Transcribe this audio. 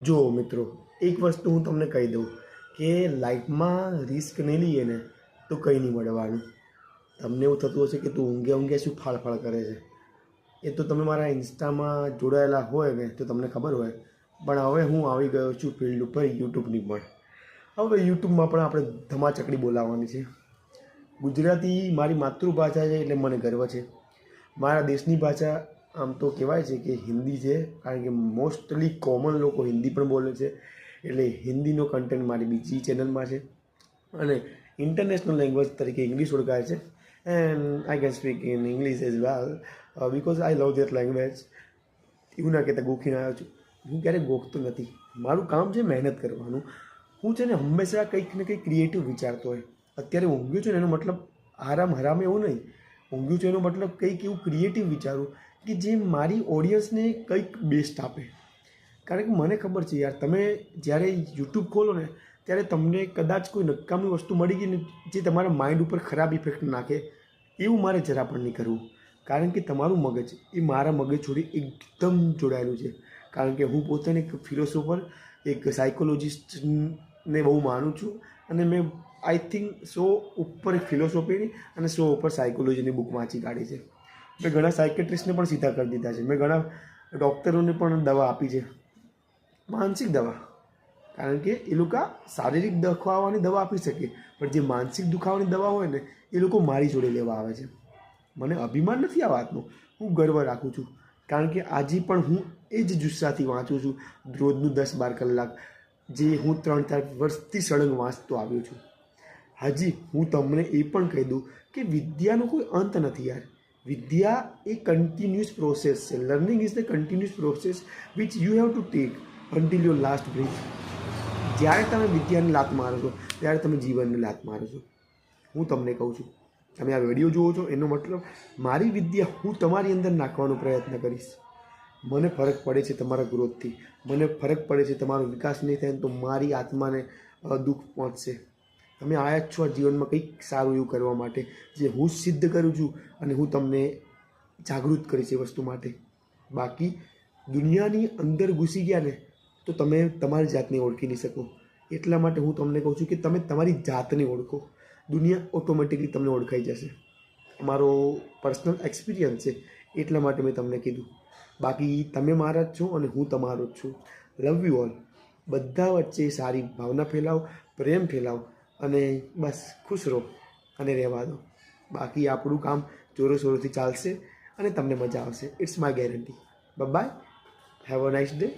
જો મિત્રો, એક વસ્તુ હું તમને કહી દઉં કે લાઈફમાં રિસ્ક નહીં લઈએ ને તો કંઈ નહીં મળવાનું. તમને એવું થતું હશે કે તું ઊંઘે શું ફાળફાળ કરે છે. એ તો તમે મારા ઇન્સ્ટામાં જોડાયેલા હોય ને તો તમને ખબર હોય. પણ હવે હું આવી ગયો છું ફિલ્ડ ઉપર યુટ્યુબની પણ. હવે યુટ્યુબમાં પણ આપણે ધમાચકડી બોલાવવાની છે. ગુજરાતી મારી માતૃભાષા છે એટલે મને ગર્વ છે. મારા દેશની ભાષા આમ તો કહેવાય છે કે હિન્દી છે, કારણ કે મોસ્ટલી કોમન લોકો હિન્દી પણ બોલે છે. એટલે હિન્દીનો કન્ટેન્ટ મારી બીજી ચેનલમાં છે અને ઇન્ટરનેશનલ લેંગ્વેજ તરીકે ઇંગ્લિશ ઓળખાય છે. And I can speak in English as well because I love that language. એવું ના કહેતા ગોખીને આવ્યો છું. હું ક્યારેય ગોખતો નથી. મારું કામ છે મહેનત કરવાનું. હું છે ને હંમેશા કંઈક ને કંઈક ક્રિએટિવ વિચારતો હોય. અત્યારે ઊંઘ્યું છું ને એનો મતલબ હરામ એવું નહીં. ઊંઘ્યું છું એનો મતલબ કંઈક એવું ક્રિએટિવ વિચારું કે જે મારી ઓડિયન્સને કંઈક બેસ્ટ આપે. કારણ કે મને ખબર છે યાર, તમે જ્યારે યુટ્યુબ ખોલો ને ત્યારે તમને કદાચ કોઈ નકામી વસ્તુ મળી ગઈ ને જે તમારા માઇન્ડ ઉપર ખરાબ ઇફેક્ટ નાખે, એવું મારે જરા પણ નહીં કરવું. કારણ કે તમારું મગજ એ મારા મગજ જોડે એકદમ જોડાયેલું છે. કારણ કે હું પોતાને એક ફિલોસોફર, એક સાયકોલોજિસ્ટને બહુ માનું છું અને મેં આઈ થિંક 100 ઉપર ફિલોસોફીની અને 100 ઉપર સાયકોલોજીની બુક વાંચી કાઢી છે. મેં ઘણા સાયકેટ્રિસ્ટને પણ સીધા કરી દીધા છે. મેં ઘણા ડૉક્ટરોને પણ દવા આપી છે, માનસિક દવા. કારણ કે એ લોકો શારીરિક દુખાવાની દવા આપી શકે, પણ જે માનસિક દુખાવાની દવા હોય ને એ લોકો મારી જોડે લેવા આવે છે. મને અભિમાન નથી આ વાતનો, હું ગર્વ રાખું છું. કારણ કે આજે પણ હું એ જ જુસ્સાથી વાંચું છું રોજનું 10-12 કલાક, જે હું 3-4 વર્ષથી સળંગ વાંચતો આવ્યો છું. હજી હું તમને એ પણ કહી દઉં કે વિદ્યાનો કોઈ અંત નથી યાર. વિદ્યા એ કન્ટિન્યુઅસ પ્રોસેસ છે. Learning is the continuous process which you have to take until your last breath. જ્યારે તમે વિદ્યાને લાત મારો છો ત્યારે તમે જીવનને લાત મારો છો. હું તમને કહું છું, તમે આ વિડીયો જુઓ છો એનો મતલબ મારી વિદ્યા હું તમારી અંદર નાખવાનો પ્રયત્ન કરીશ. મને ફરક પડે છે તમારા ગ્રોથથી, મને ફરક પડે છે તમારો વિકાસ નહીં થાય તો મારી આત્માને દુઃખ પહોંચશે. તમે આવ્યા જ છો આ જીવનમાં કંઈક સારું એવું કરવા માટે, જે હું સિદ્ધ કરું છું અને હું તમને જાગૃત કરીશ એ વસ્તુ માટે. બાકી દુનિયાની અંદર ઘૂસી ગયા ને તો તમે તમારી જાતને ઓળખી નહીં શકો. એટલા માટે હું તમને કહું છું કે તમે તમારી જાતને ઓળખો. દુનિયા ઓટોમેટિકલી તમને ઓળખાઈ જશે. મારો પર્સનલ એક્સપિરિયન્સ છે એટલા માટે મેં તમને કીધું. બાકી તમે મારા જ છો અને હું તમારો જ છું. Love you all. બધા વચ્ચે સારી ભાવના ફેલાવો, પ્રેમ ફેલાવો અને બસ ખુશ રહો અને રહેવા દો. બાકી આપણું કામ જોરોશોરોથી ચાલશે અને તમને મજા આવશે. It's my guarantee. Bye. Have a nice day.